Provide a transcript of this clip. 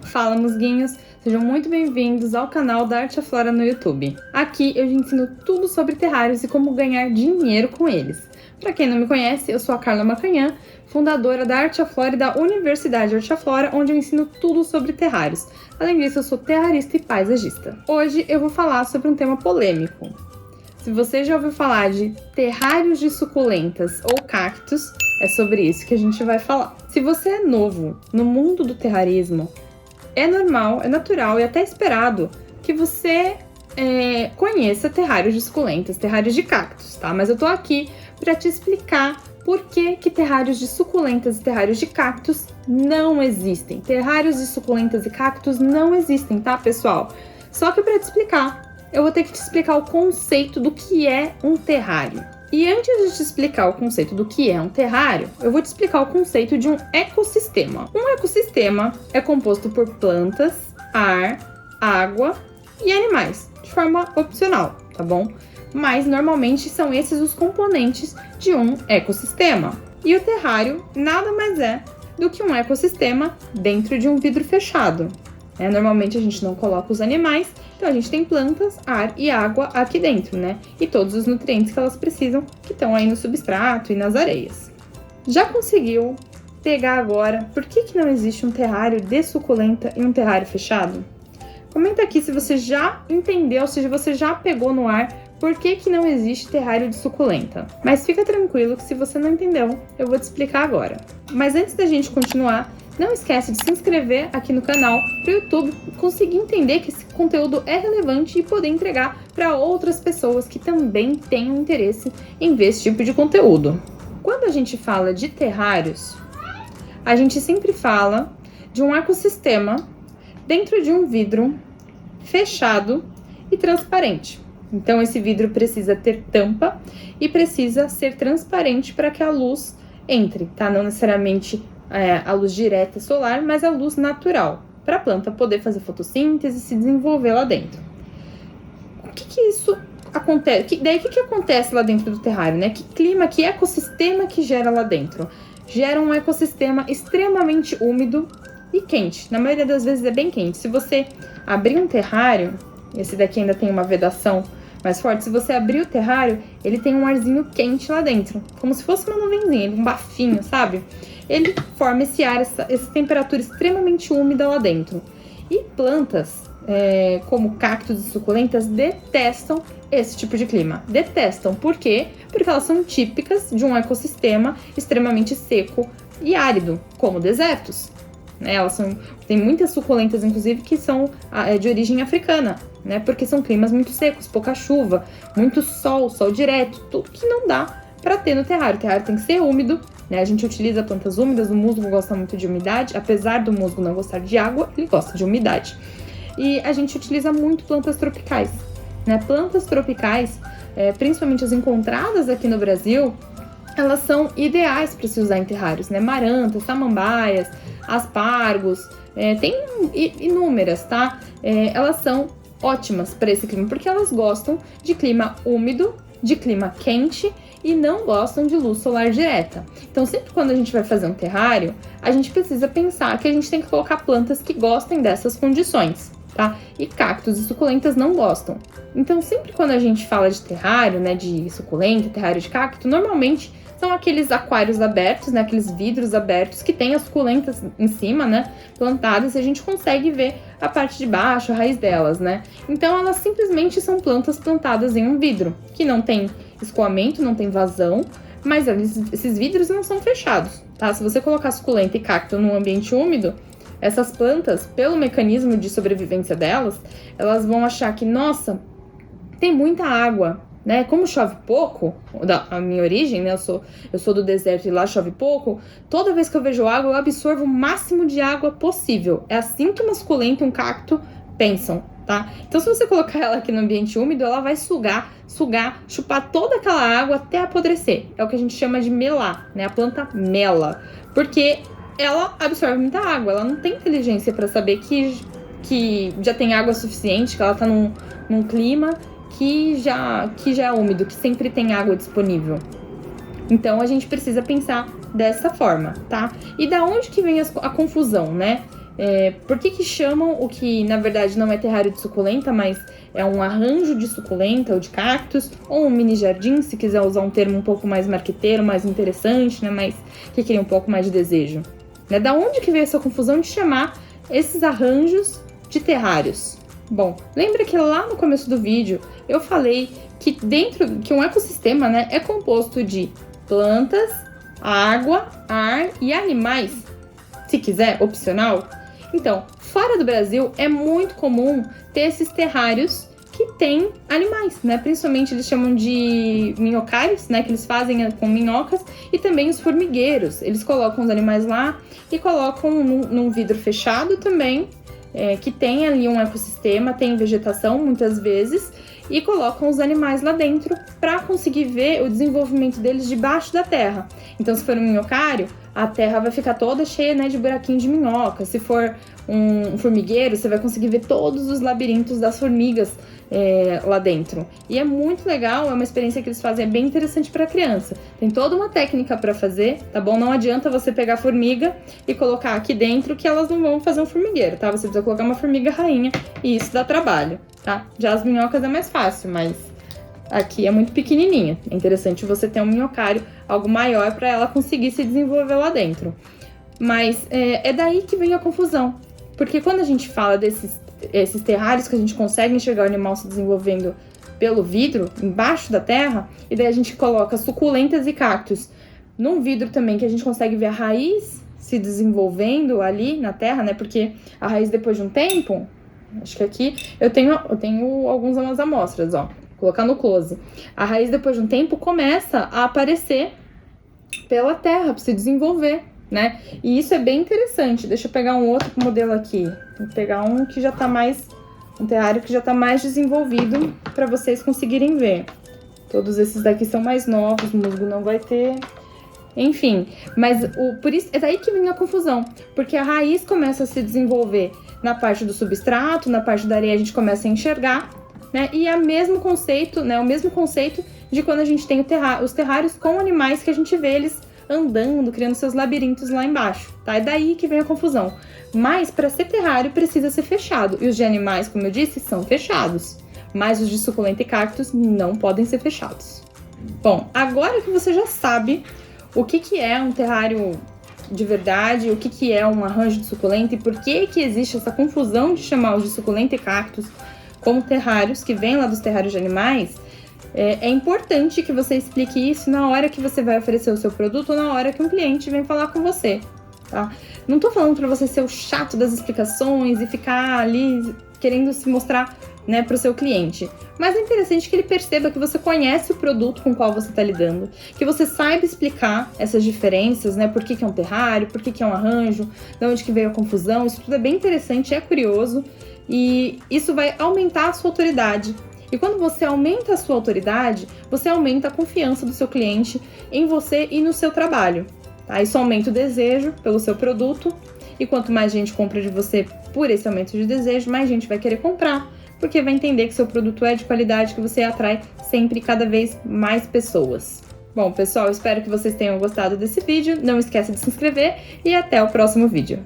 Fala, musguinhos! Sejam muito bem-vindos ao canal da Arte Aflora no YouTube. Aqui eu te ensino tudo sobre terrários e como ganhar dinheiro com eles. Para quem não me conhece, eu sou a Carla Macanhã, fundadora da Arte Aflora e da Universidade Arte Aflora, onde eu ensino tudo sobre terrários. Além disso, eu sou terrarista e paisagista. Hoje eu vou falar sobre um tema polêmico. Se você já ouviu falar de terrários de suculentas ou cactos, é sobre isso que a gente vai falar. Se você é novo no mundo do terrarismo, é normal, é natural e até esperado que você conheça terrários de suculentas, terrários de cactos, tá? Mas eu tô aqui para te explicar por que terrários de suculentas e terrários de cactos não existem. Terrários de suculentas e cactos não existem, tá, pessoal? Só que para te explicar, eu vou ter que te explicar o conceito do que é um terrário. E antes de te explicar o conceito do que é um terrário, eu vou te explicar o conceito de um ecossistema. Um ecossistema é composto por plantas, ar, água e animais, de forma opcional, tá bom? Mas normalmente são esses os componentes de um ecossistema. E o terrário nada mais é do que um ecossistema dentro de um vidro fechado. Normalmente a gente não coloca os animais, então a gente tem plantas, ar e água aqui dentro, né? E todos os nutrientes que elas precisam, que estão aí no substrato e nas areias. Já conseguiu pegar agora por que não existe um terrário de suculenta e um terrário fechado? Comenta aqui se você já entendeu, se você já pegou no ar por que não existe terrário de suculenta. Mas fica tranquilo que se você não entendeu, eu vou te explicar agora. Mas antes da gente continuar, não esquece de se inscrever aqui no canal para o YouTube conseguir entender que esse conteúdo é relevante e poder entregar para outras pessoas que também tenham interesse em ver esse tipo de conteúdo. Quando a gente fala de terrários, a gente sempre fala de um ecossistema dentro de um vidro fechado e transparente. Então esse vidro precisa ter tampa e precisa ser transparente para que a luz entre, tá? Não necessariamente a luz direta solar, mas a luz natural, para a planta poder fazer fotossíntese e se desenvolver lá dentro. O que isso acontece? Daí o que acontece lá dentro do terrário, né? Que clima, que ecossistema que gera lá dentro? Gera um ecossistema extremamente úmido e quente. Na maioria das vezes é bem quente. Se você abrir um terrário, esse daqui ainda tem uma vedação mais forte, se você abrir o terrário, ele tem um arzinho quente lá dentro, como se fosse uma nuvenzinha, um bafinho, sabe? Ele forma esse ar, essa temperatura extremamente úmida lá dentro. E plantas, como cactos e suculentas, detestam esse tipo de clima. Detestam. Por quê? Porque elas são típicas de um ecossistema extremamente seco e árido, como desertos. Tem muitas suculentas, inclusive, que são de origem africana, né? Porque são climas muito secos, pouca chuva, muito sol direto, tudo que não dá para ter no terrário. O terrário tem que ser úmido, né? A gente utiliza plantas úmidas, o musgo gosta muito de umidade, apesar do musgo não gostar de água, ele gosta de umidade. E a gente utiliza muito plantas tropicais, né? Plantas tropicais, principalmente as encontradas aqui no Brasil, elas são ideais para se usar em terrários, né? Marantas, samambaias, aspargos, tem inúmeras, tá? Elas são ótimas para esse clima, porque elas gostam de clima úmido, de clima quente e não gostam de luz solar direta. Então, sempre quando a gente vai fazer um terrário, a gente precisa pensar que a gente tem que colocar plantas que gostem dessas condições, tá? E cactos e suculentas não gostam. Então, sempre quando a gente fala de terrário, né, de suculenta, terrário de cacto, normalmente são aqueles aquários abertos, né, aqueles vidros abertos que tem as suculentas em cima, né, plantadas, e a gente consegue ver a parte de baixo, a raiz delas, né. Então, elas simplesmente são plantas plantadas em um vidro, que não tem escoamento, não tem vazão, mas esses vidros não são fechados, tá? Se você colocar suculenta e cacto num ambiente úmido, essas plantas, pelo mecanismo de sobrevivência delas, elas vão achar que, nossa, tem muita água, né? Como chove pouco, a minha origem, né? Eu sou do deserto e lá chove pouco. Toda vez que eu vejo água, eu absorvo o máximo de água possível. É assim que uma suculenta e um cacto pensam, tá? Então, se você colocar ela aqui no ambiente úmido, ela vai sugar, chupar toda aquela água até apodrecer. É o que a gente chama de melar, né? A planta mela, porque ela absorve muita água. Ela não tem inteligência para saber que já tem água suficiente, que ela tá num clima que já é úmido, que sempre tem água disponível. Então, a gente precisa pensar dessa forma, tá? E da onde que vem a confusão, né? Por que chamam o que na verdade não é terrário de suculenta, mas é um arranjo de suculenta ou de cactos, ou um mini jardim, se quiser usar um termo um pouco mais marqueteiro, mais interessante, né, mas que cria um pouco mais de desejo. Né? Da onde que veio essa confusão de chamar esses arranjos de terrários? Bom, lembra que lá no começo do vídeo eu falei que que um ecossistema, né, é composto de plantas, água, ar e animais, se quiser, opcional. Então, fora do Brasil é muito comum ter esses terrários que tem animais, né? Principalmente eles chamam de minhocários, né? Que eles fazem com minhocas, e também os formigueiros. Eles colocam os animais lá e colocam num vidro fechado também, que tem ali um ecossistema, tem vegetação muitas vezes, e colocam os animais lá dentro para conseguir ver o desenvolvimento deles debaixo da terra. Então, se for um minhocário, a terra vai ficar toda cheia, né, de buraquinho de minhoca. Se for um formigueiro, você vai conseguir ver todos os labirintos das formigas lá dentro. E é muito legal, é uma experiência que eles fazem, é bem interessante para criança. Tem toda uma técnica para fazer, tá bom? Não adianta você pegar a formiga e colocar aqui dentro que elas não vão fazer um formigueiro, tá? Você precisa colocar uma formiga rainha e isso dá trabalho, tá? Já as minhocas é mais fácil, mas aqui é muito pequenininha. É interessante você ter um minhocário, algo maior, para ela conseguir se desenvolver lá dentro. Mas é daí que vem a confusão. Porque quando a gente fala esses terrários que a gente consegue enxergar o animal se desenvolvendo pelo vidro, embaixo da terra, e daí a gente coloca suculentas e cactos num vidro também, que a gente consegue ver a raiz se desenvolvendo ali na terra, né? Porque a raiz, depois de um tempo, acho que aqui eu tenho algumas amostras, ó. Vou colocar no close. A raiz, depois de um tempo, começa a aparecer pela terra, para se desenvolver, né? E isso é bem interessante. Deixa eu pegar um outro modelo aqui. Vou pegar um que já tá um terrário que já tá mais desenvolvido para vocês conseguirem ver. Todos esses daqui são mais novos, o musgo não vai ter. Enfim, mas por isso é daí que vem a confusão, porque a raiz começa a se desenvolver na parte do substrato, na parte da areia a gente começa a enxergar, né? E é o mesmo conceito, né? O mesmo conceito de quando a gente tem os terrários com animais que a gente vê eles andando, criando seus labirintos lá embaixo, tá? É daí que vem a confusão. Mas para ser terrário precisa ser fechado, e os de animais, como eu disse, são fechados. Mas os de suculenta e cactos não podem ser fechados. Bom, agora que você já sabe o que é um terrário de verdade, o que é um arranjo de suculenta e por que existe essa confusão de chamar os de suculenta e cactos como terrários, que vêm lá dos terrários de animais, é importante que você explique isso na hora que você vai oferecer o seu produto ou na hora que um cliente vem falar com você, tá? Não tô falando para você ser o chato das explicações e ficar ali querendo se mostrar, né, para o seu cliente. Mas é interessante que ele perceba que você conhece o produto com o qual você está lidando, que você saiba explicar essas diferenças, né, por que é um terrário, por que é um arranjo, de onde que veio a confusão. Isso tudo é bem interessante, é curioso e isso vai aumentar a sua autoridade. E quando você aumenta a sua autoridade, você aumenta a confiança do seu cliente em você e no seu trabalho. Tá? Isso aumenta o desejo pelo seu produto. E quanto mais gente compra de você por esse aumento de desejo, mais gente vai querer comprar, porque vai entender que seu produto é de qualidade, que você atrai sempre cada vez mais pessoas. Bom, pessoal, espero que vocês tenham gostado desse vídeo. Não esqueça de se inscrever e até o próximo vídeo.